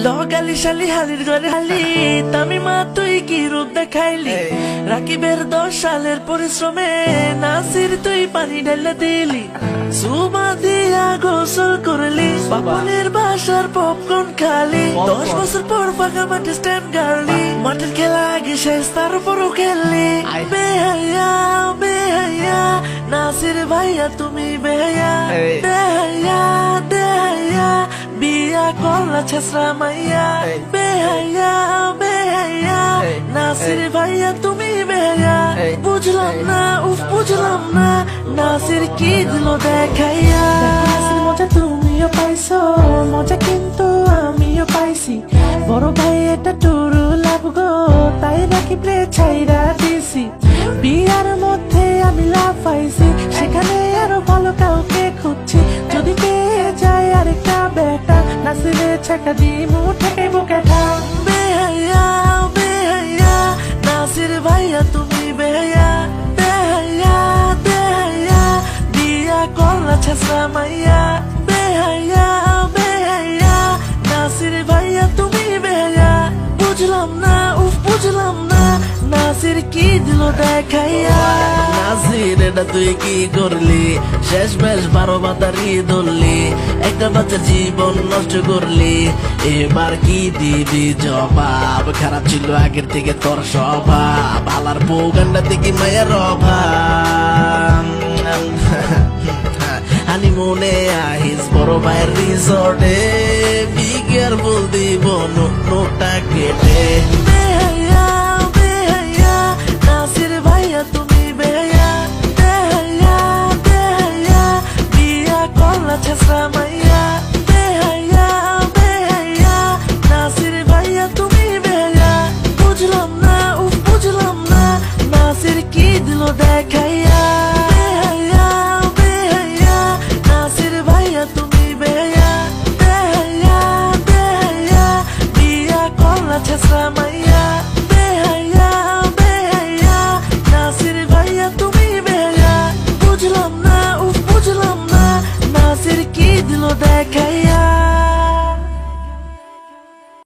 লগালি শালি হালির ঘরে হালি তামি মা তুই কি রূপ দেখাইলি রাকিবের 10 সালের পরিশ্রমে নাসির তুই পানি ঢেলে দিলি সুমা দিয়া গোসল করলি বাপনের বাসার পপকর্ন খালি 10 বছর পর ফাঁকা মাঠে স্ট্যান্ড গাড়লি মাঠের খেলা আগে শেষ তার উপরও খেললি বেহাইয়া বেহাইয়া নাসির ভাইয়া তুমি বেহাইয়া দেহাইয়া দেহাইয়া বিয়া করলা ছেসরা মাইয়া বেহাইয়া বেহাইয়া নাসির ভাইয়া তুমি বেহাইয়া বুঝলাম না উফ বুঝলাম না নাসির কি দিল দেখাইয়া মজা তুমিও পাইছো মজা কিন্তু আমিও পাইছি বড় ভাই এটা টুরু লাভ গো তাই নাকি প্লে ছাইরা দিছি বিয়ার মধ্যে আমি লাভ পাইছি সেখানে আরো ভালো কাউকে খুঁজছি যদি পেয়ে যায় আরেকটা বেটা নাসিরে ছাকা দি মুঠে বুকেটা বেহাইয়া বেহাইয়া নাসির ভাইয়া তুমি বেহাইয়া বেহাইয়া বেহাইয়া বিয়া করলা ছেসরা মাইয়া বেহাইয়া বেহাইয়া নাসির ভাইয়া তুমি বেহাইয়া বুঝলাম না উফ বুঝলাম না নাসির কি দিল দেখাইয়া নাসির এটা তুই কি করলি শেষ বেশ 12 বাতারি ধরলি একটা বাচ্চার জীবন নষ্ট করলি এবার কি দিবি জবাব খারাপ ছিল আগের থেকে তোর স্বভাব আলার বউ গান্ডা থেকে মায়ের অভাব হানিমুনে আহিস বড় ভাইয়ের রিসর্টে বি কেয়ারফুল দিব নোটা কেটে বেহাইয়া বেহাইয়া নাসির ভাইয়া তুমি বেহাইয়া বেহাইয়া বেহাইয়া বিয়া করলা ছেসরা মাইয়া বেহাইয়া বেহাইয়া নাসির ভাইয়া তুমি বেহাইয়া বুঝলাম না উফ বুঝলাম না নাসির কি দিল দেখাইয়া বেহাইয়া বেহাইয়া নাসির ভাইয়া তুমি বেহাইয়া বেহাইয়া বেহাইয়া বিয়া করলা ছেসরা